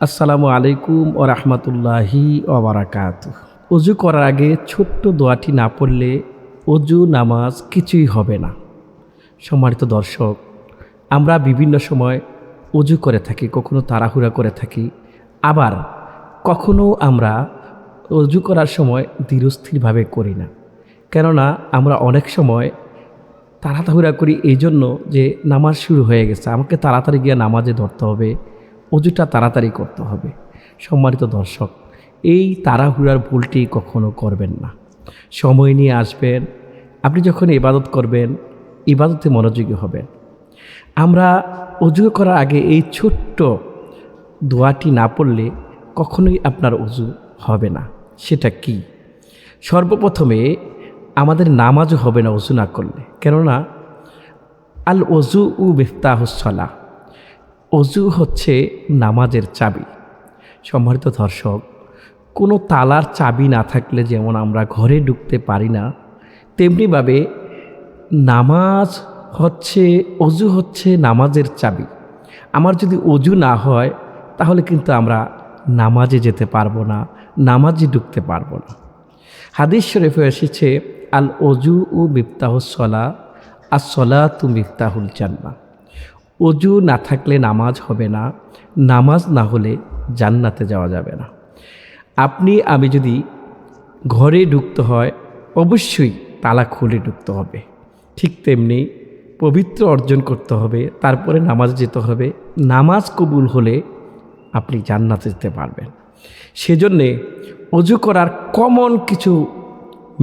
আসসালামু আলাইকুম ও রহমতুল্লাহি ওবারাকাতুহ। অজু করার আগে ছোট্ট দোয়াটি না পড়লে অজু নামাজ কিছুই হবে না। সম্মানিত দর্শক, আমরা বিভিন্ন সময় অজু করে থাকি, কখনো তাড়াহুড়া করে থাকি, আবার কখনো আমরা অজু করার সময় ধীরস্থিরভাবে করি না। কেননা আমরা অনেক সময় তাড়াহুড়া করি এই জন্য যে নামাজ শুরু হয়ে গেছে, আমাকে তাড়াতাড়ি গিয়ে নামাজে ধরতে হবে, অজুটা তাড়াতাড়ি করতে হবে। সম্মানিত দর্শক, এই তাড়াহুড়ার ভুলটি কখনো করবেন না। সময় নিয়ে আসবেন। আপনি যখন ইবাদত করবেন, ইবাদতে মনোযোগী হবেন। আমরা অজু করার আগে এই ছোট্ট দোয়াটি না পড়লে কখনোই আপনার অজু হবে না। সেটা কি? সর্বপ্রথমে আমাদের নামাজও হবে না অজু না করলে। কেননা আল অজু উ মিফতাহুস সালাহ, অজু হচ্ছে নামাজের চাবি। সম্মানিত দর্শক, কোনো তালার চাবি না থাকলে যেমন আমরা ঘরে ঢুকতে পারি না, তেমনিভাবে নামাজ হচ্ছে, অজু হচ্ছে নামাজের চাবি। আমার যদি অজু না হয় তাহলে কিন্তু আমরা নামাজে যেতে পারবো না, নামাজে ঢুকতে পারবো না। হাদিস শরীফে এসেছে আল অজু উ মিফতাহুস সালাহ আর সলাতু মিফতাহুল জান্নাহ। অজু না থাকলে নামাজ হবে না, নামাজ না হলে জান্নাতে যাওয়া যাবে না। আপনি আমি যদি ঘরে ঢুকতে হয়, অবশ্যই তালা খুলে ঢুকতে হবে। ঠিক তেমনি পবিত্র অর্জন করতে হবে, তারপরে নামাজ যেতে হবে। নামাজ কবুল হলে আপনি জান্নাতে যেতে পারবেন। সেজন্যে অজু করার কমন কিছু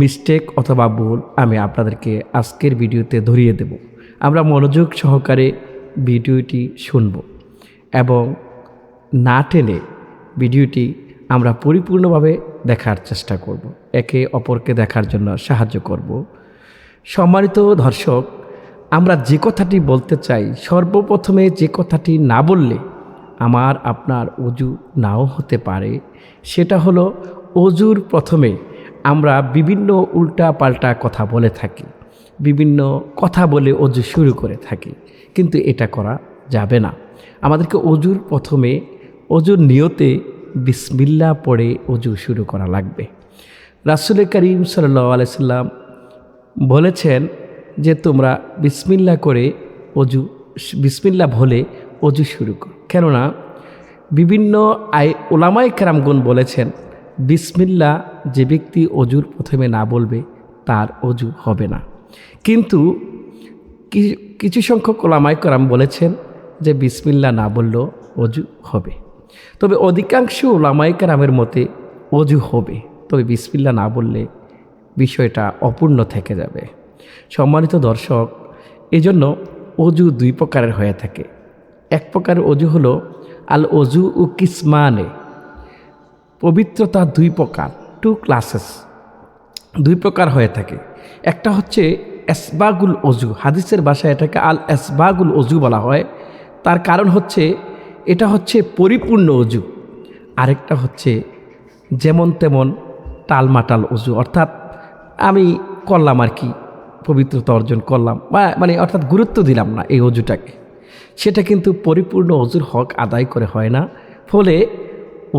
মিস্টেক অথবা ভুল আমি আপনাদেরকে আজকের ভিডিওতে ধরিয়ে দেব। আমরা মনোযোগ সহকারে ভিডিওটি শুনব এবং না টেনে ভিডিওটি আমরা পরিপূর্ণভাবে দেখার চেষ্টা করব, একে অপরকে দেখার জন্য সাহায্য করব। সম্মানিত দর্শক, আমরা যে কথাটি বলতে চাই, সর্বপ্রথমে যে কথাটি না বললে আমার আপনার অজু নাও হতে পারে, সেটা হলো অজুর প্রথমে আমরা বিভিন্ন উল্টা পাল্টা কথা বলে থাকি, বিভিন্ন কথা বলে অজু শুরু করে থাকি, কিন্তু এটা করা যাবে না। আমাদেরকে অজুর প্রথমে অজুর নিয়তে বিসমিল্লাহ পড়ে অজু শুরু করা লাগবে। রাসূল করিম সাল্লাল্লাহু আলাইহি সাল্লাম বলেছেন যে তোমরা বিসমিল্লাহ করে অজু, বিসমিল্লাহ বলে অজু শুরু করো। কেননা বিভিন্ন ওলামায়ে কেরামগণ বলেছেন বিসমিল্লাহ যে ব্যক্তি অজুর প্রথমে না বলবে তার অজু হবে না। কিন্তু কিছু সংখ্যক ওলামায়ে কেরাম বলেছেন যে বিসমিল্লাহ না বললেও অজু হবে। তবে অধিকাংশ ওলামায়ে কেরামের মতে অজু হবে, তবে বিসমিল্লাহ না বললে বিষয়টা অপূর্ণ থেকে যাবে। সম্মানিত দর্শক, এজন্য অজু দুই প্রকারের হয়ে থাকে। এক প্রকারের অজু হলো আল অজু ও কিসমানে, পবিত্রতা দুই প্রকার, টু ক্লাসেস, দুই প্রকার হয়ে থাকে। একটা হচ্ছে এসবাগুল অজু, হাদিসের ভাষায় এটাকে আল এসবাগুল অজু বলা হয়। তার কারণ হচ্ছে এটা হচ্ছে পরিপূর্ণ অজু। আরেকটা হচ্ছে যেমন তেমন টালমাটাল অজু, অর্থাৎ আমি করলাম আর কি, পবিত্রতা অর্জন করলাম, মানে অর্থাৎ গুরুত্ব দিলাম না এই অজুটাকে, সেটা কিন্তু পরিপূর্ণ অজুর হক আদায় করে হয় না। ফলে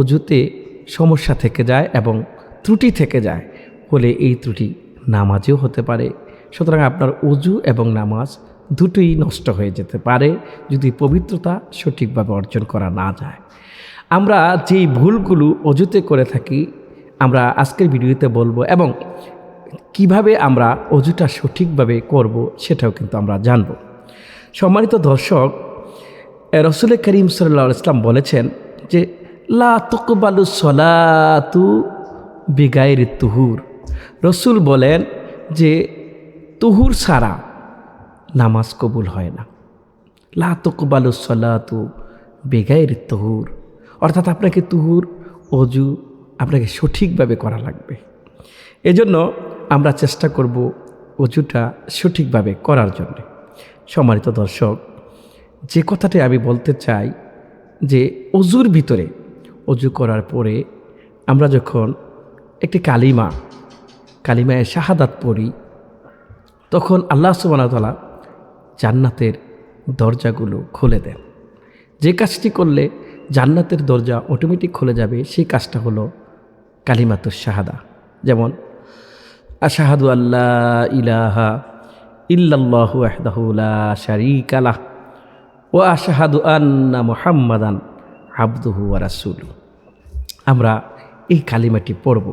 অজুতে সমস্যা থেকে যায় এবং ত্রুটি থেকে যায়, ফলে এই ত্রুটি নামাজেও হতে পারে। সুতরাং আপনার অজু এবং নামাজ দুটোই নষ্ট হয়ে যেতে পারে যদি পবিত্রতা সঠিকভাবে অর্জন করা না যায়। আমরা যেই ভুলগুলো অজুতে করে থাকি আমরা আজকের ভিডিওতে বলবো, এবং কিভাবে আমরা অজুটা সঠিকভাবে করব সেটাও কিন্তু আমরা জানব। সম্মানিত দর্শক, রাসূল করিম সাল্লাল্লাহু আলাইহি ওয়াসাল্লাম বলেছেন যে লা তুকবালু সলাতু বিগাইরি তুহুর। রসুল বলেন যে তুহুর ছাড়া নামাজ কবুল হয় না। লা তুকবালু সলাতু বিগাইরি তুহুর, অর্থাৎ আপনাকে তুহুর অজু আপনাকে সঠিকভাবে করা লাগবে। এজন্য আমরা চেষ্টা করব অজুটা সঠিকভাবে করার জন্য। সম্মানিত দর্শক, যে কথাটি আমি বলতে চাই যে অজুর ভিতরে অজু করার পরে আমরা যখন একটি কালিমায়ে শাহাদাত পড়ি, তখন আল্লাহ সুবহানাহু ওয়া তাআলা জান্নাতের দরজাগুলো খুলে দেন। যে কাজটি করলে জান্নাতের দরজা অটোমেটিক খুলে যাবে, সেই কাজটা হলো কালিমাতুশ শাহাদা। যেমন আশহাদু আল্লা ইলাহা ইল্লাল্লাহু ওয়াহদাহু লা শারীকা লাহ ওয়া আশহাদু আন্না মুহাম্মাদান আবদুহু ওয়া রাসূলুহু। আমরা এই কালিমাটি পড়ব।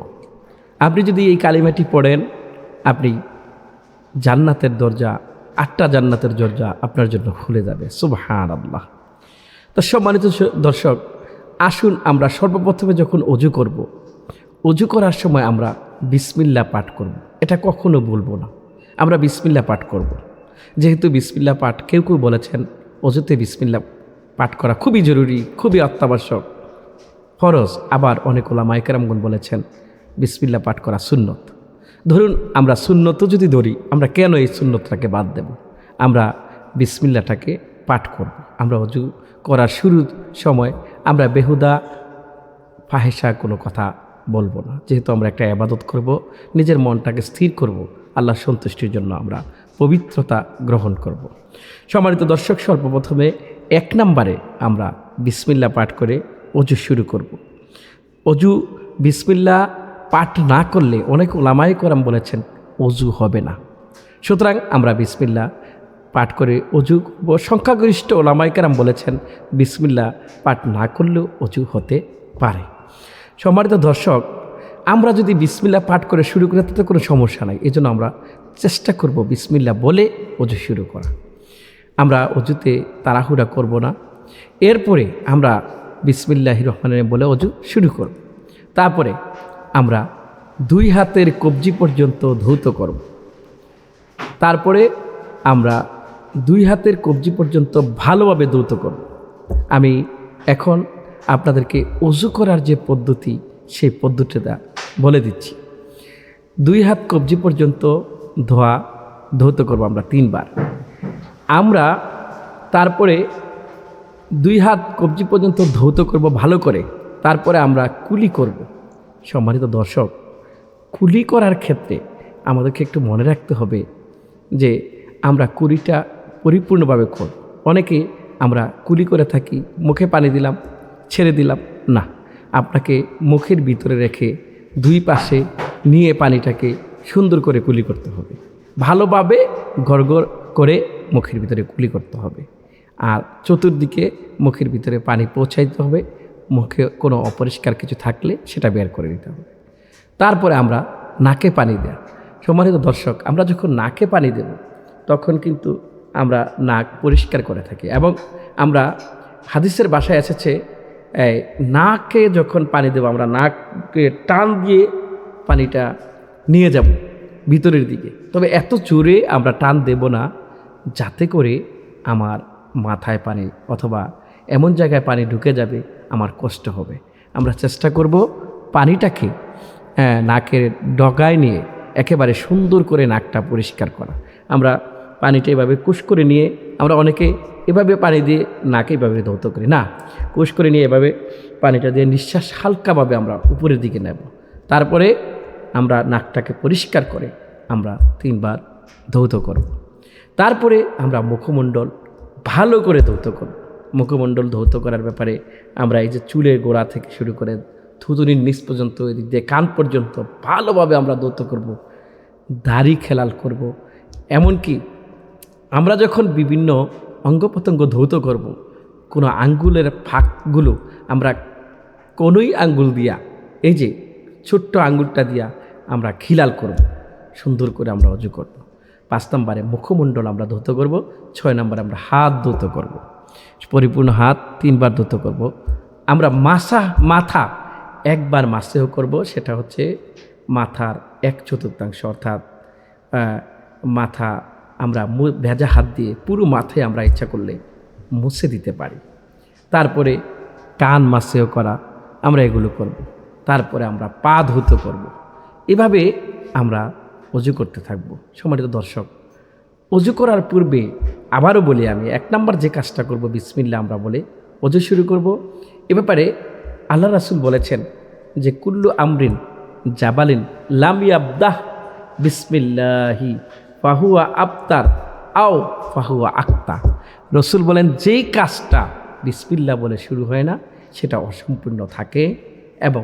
আপনি যদি এই কালিমাটি পড়েন, আপনি জান্নাতের দরজা, 8টা জান্নাতের দরজা আপনার জন্য খুলে যাবে। সুবহানাল্লাহ। তো সম্মানিত দর্শক, আসুন আমরা সর্বপ্রথমে যখন অজু করব, অজু করার সময় আমরা বিসমিল্লাহ পাঠ করব। এটা কখনো বলবো না, আমরা বিসমিল্লাহ পাঠ করব। যেহেতু বিসমিল্লাহ পাঠ কেউ কেউ বলেছেন অজুতে বিসমিল্লাহ পাঠ করা খুবই জরুরি, খুবই অত্যাবশ্যক, ফরজ। আবার অনেক ওলামায়ে কেরামগণ বলেছেন বিসমিল্লাহ পাঠ করা সুন্নত। ধরুন আমরা সুন্নতও যদি ধরি, আমরা কেন এই সুন্নতটাকে বাদ দেব? আমরা বিসমিল্লাহটাকে পাঠ করব। আমরা অজু করার শুরুর সময় আমরা বেহুদা ফাহেসা কোনো কথা বলবো না। যেহেতু আমরা একটা ইবাদত করব, নিজের মনটাকে স্থির করব, আল্লাহর সন্তুষ্টির জন্য আমরা পবিত্রতা গ্রহণ করব। সম্মানিত দর্শক, সর্বপ্রথমে 1 নম্বরে আমরা বিসমিল্লাহ পাঠ করে অজু শুরু করব। অজু বিসমিল্লাহ পাঠ না করলে অনেক ওলামায়ে কেরাম বলেছেন অজু হবে না। সুতরাং আমরা বিসমিল্লাহ পাঠ করে অজু করব। সংখ্যাগরিষ্ঠ ওলামায়ে কেরাম বলেছেন বিসমিল্লাহ পাঠ না করলেও অজু হতে পারে। সম্মানিত দর্শক, আমরা যদি বিসমিল্লাহ পাঠ করে শুরু করি তাতে কোনো সমস্যা নাই। এই জন্য আমরা চেষ্টা করব বিসমিল্লাহ বলে অজু শুরু করা। আমরা অজুতে তাড়াহুড়া করব না। এরপরে আমরা বিসমিল্লাহির রহমানির রহিম বলে অজু শুরু করব। তারপরে আমরা 2 হাতের কবজি পর্যন্ত ধৌত করব। তারপরে আমরা 2 হাতের কবজি পর্যন্ত ভালোভাবে ধৌত করব। আমি এখন আপনাদেরকে অজু করার যে পদ্ধতি, সেই পদ্ধতিটা বলে দিচ্ছি। 2 হাত কবজি পর্যন্ত ধৌত করব আমরা 3 বার। আমরা তারপরে 2 হাত কবজি পর্যন্ত ধৌত করব ভালো করে। তারপরে আমরা কুলি করব। সম্মানিত দর্শক, কুলি করার ক্ষেত্রে আমাদেরকে একটু মনে রাখতে হবে যে আমরা কুলিটা পরিপূর্ণভাবে করব। অনেকে আমরা কুলি করে থাকি, মুখে পানি দিলাম, ছেড়ে দিলাম। না, আপনাকে মুখের ভিতরে রেখে 2 পাশে নিয়ে পানিটাকে সুন্দর করে কুলি করতে হবে। ভালোভাবে গড়গড় করে মুখের ভিতরে কুলি করতে হবে। আর চতুর্দিকে মুখের ভিতরে পানি পৌঁছাইতে হবে। মুখে কোনো অপরিষ্কার কিছু থাকলে সেটা বের করে দিতে হবে। তারপরে আমরা নাকে পানি দেয়া। সম্মানিত দর্শক, আমরা যখন নাকে পানি দেব তখন কিন্তু আমরা নাক পরিষ্কার করে থাকি, এবং আমরা হাদিসের ভাষায় এসেছে নাকে যখন পানি দেব আমরা নাককে টান দিয়ে পানিটা নিয়ে যাব ভিতরের দিকে। তবে এত জোরে আমরা টান দেব না যাতে করে আমার মাথায় পানি অথবা এমন জায়গায় পানি ঢুকে যাবে আমার কষ্ট হবে। আমরা চেষ্টা করব পানিটাকে নাকের ডগায় নিয়ে একেবারে সুন্দর করে নাকটা পরিষ্কার করা। আমরা পানিটা এভাবে কুশ করে নিয়ে, আমরা অনেকে এভাবে পানি দিয়ে নাকে এভাবে ধৌত করি না, কুশ করে নিয়ে এভাবে পানিটা দিয়ে নিঃশ্বাস হালকাভাবে আমরা উপরের দিকে নেব। তারপরে আমরা নাকটাকে পরিষ্কার করে আমরা 3 বার ধৌত করব। তারপরে আমরা মুখমণ্ডল ভালো করে ধৌত করব। মুখমণ্ডল ধৌত করার ব্যাপারে আমরা এই যে চুলের গোড়া থেকে শুরু করে থুতুনির নিচ পর্যন্ত, এদিক দিয়ে কান পর্যন্ত ভালোভাবে আমরা ধৌত করব। দাড়ি খেলাল করব। এমনকি আমরা যখন বিভিন্ন অঙ্গ প্রত্যঙ্গ ধৌত করব, কোনো আঙ্গুলের ফাঁকগুলো আমরা কোনোই আঙ্গুল দিয়া, এই যে ছোট্ট আঙ্গুলটা দিয়া আমরা খিলাল করব। সুন্দর করে আমরা অজু করব। 5 নম্বরে মুখমণ্ডল আমরা ধৌত করব। 6 নম্বরে আমরা হাত ধৌত করব। পরিপূর্ণ হাত 3 বার ধৌত করব। আমরা মাথা 1 বার মাসেও করব। সেটা হচ্ছে মাথার 1/4, অর্থাৎ মাথা আমরা ভেজা হাত দিয়ে পুরো মাথায় আমরা ইচ্ছা করলে মুছে দিতে পারি। তারপরে কান মাসেও করা, আমরা এগুলো করব। তারপরে আমরা পা ধৌত করব। এভাবে আমরা অজু করতে থাকব। সম্মানিত দর্শক, অজু করার পূর্বে আবারও বলি, আমি 1 নম্বর যে কাজটা করব, বিসমিল্লাহ আমরা বলে অজু শুরু করব। এ ব্যাপারে আল্লাহ রাসূল বলেছেন যে কুল্লু আমরিন জাবালিন লাম ইয়াবদাহ বিসমিল্লাহি ফাহুয়া আবতার আও ফাহুয়া আক্তা। রসুল বলেন যেই কাজটা বিসমিল্লাহ বলে শুরু হয় না সেটা অসম্পূর্ণ থাকে এবং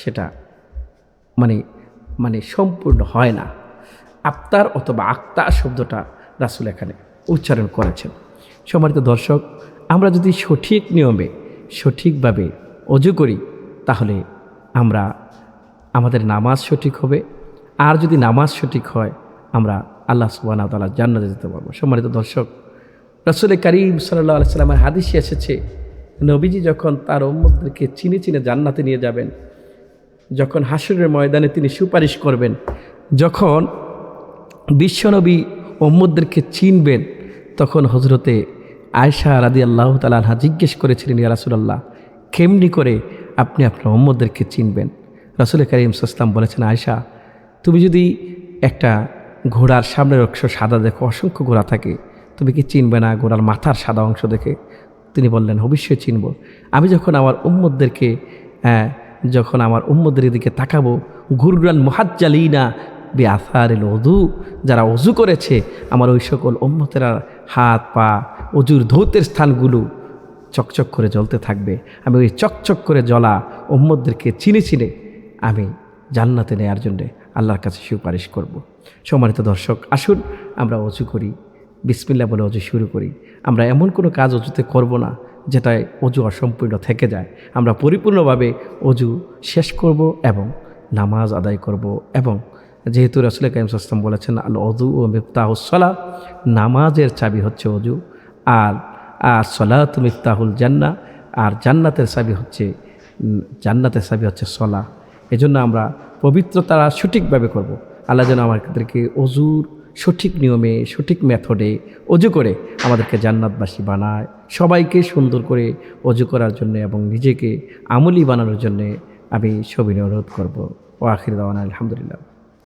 সেটা মানে মানে সম্পূর্ণ হয় না। আফতার অথবা আক্তার শব্দটা রাসূল এখানে উচ্চারণ করেছেন। সম্মানিত দর্শক, আমরা যদি সঠিক নিয়মে সঠিকভাবে অজু করি তাহলে আমাদের নামাজ সঠিক হবে। আর যদি নামাজ সঠিক হয় আমরা আল্লাহ সুবহানাহু ওয়া তাআলার জান্নাতে যেতে পারবো। সম্মানিত দর্শক, রাসূল করিম সাল্লাল্লাহু আলাইহি সাল্লামের হাদিসে এসেছে, নবীজি যখন তার উম্মতদেরকে চিনে চিনে জান্নাতে নিয়ে যাবেন, যখন হাসরের ময়দানে তিনি সুপারিশ করবেন, যখন বিশ্বনবী উম্মতদেরকে চিনবেন, তখন হযরতে আয়েশা রাদিয়াল্লাহু তাআলা আনহা জিজ্ঞেস করেছিলেন, ইয়া রাসূলুল্লাহ, কেমনি করে আপনি আপনার উম্মতদেরকে চিনবেন? রাসূল করিম সাল্লাল্লাহু আলাইহি ওয়াসাল্লাম বলেছেন, আয়েশা, তুমি যদি একটা ঘোড়ার সামনের অংশ সাদা দেখো, অসংখ্য ঘোড়া থাকে, তুমি কি চিনবে না ঘোড়ার মাথার সাদা অংশ দেখে? তিনি বললেন, অবশ্যই চিনব। আমি যখন আমার উম্মতদের দিকে তাকাবো, গুররান মুহাজ্জালিনা বিআসারিল ওযু, যারা অজু করেছে, আমার ওই সকল উম্মতেরা হাত পা অজুর ধৌতের স্থানগুলো চকচক করে জ্বলতে থাকবে। আমি ওই চকচক করে জ্বলা উম্মতদেরকে চিনে চিনে আমি জান্নাতে নেয়ার জন্যে আল্লাহর কাছে সুপারিশ করব। সম্মানিত দর্শক, আসুন আমরা অজু করি, বিসমিল্লাহ বলে অজু শুরু করি। আমরা এমন কোনো কাজ অজুতে করব না যেটায় অজু অসম্পূর্ণ থেকে যায়। আমরা পরিপূর্ণভাবে অজু শেষ করব এবং নামাজ আদায় করব। এবং যেহেতু রাসূল করিম সাল্লাল্লাহু আলাইহি ওয়াসাল্লাম বলেছেন, আল ওযু ও মিফতাহুস সালাহ, নামাজের চাবি হচ্ছে অজু, আর সলাতু মিফতাহুল জান্নাহ, আর জান্নাতের চাবি হচ্ছে সলাহ। এজন্য আমরা পবিত্রতা সঠিকভাবে করব। আল্লাহ যেন আমাদেরকে অজুর সঠিক নিয়মে সঠিক মেথডে অজু করে আমাদেরকে জান্নাতবাসী বানায়। সবাইকে সুন্দর করে অজু করার জন্য এবং নিজেকে আমলি বানানোর জন্যে আমি সবিনয় অনুরোধ করব। ওয়া আখির দাওয়ানা আলহামদুলিল্লাহ।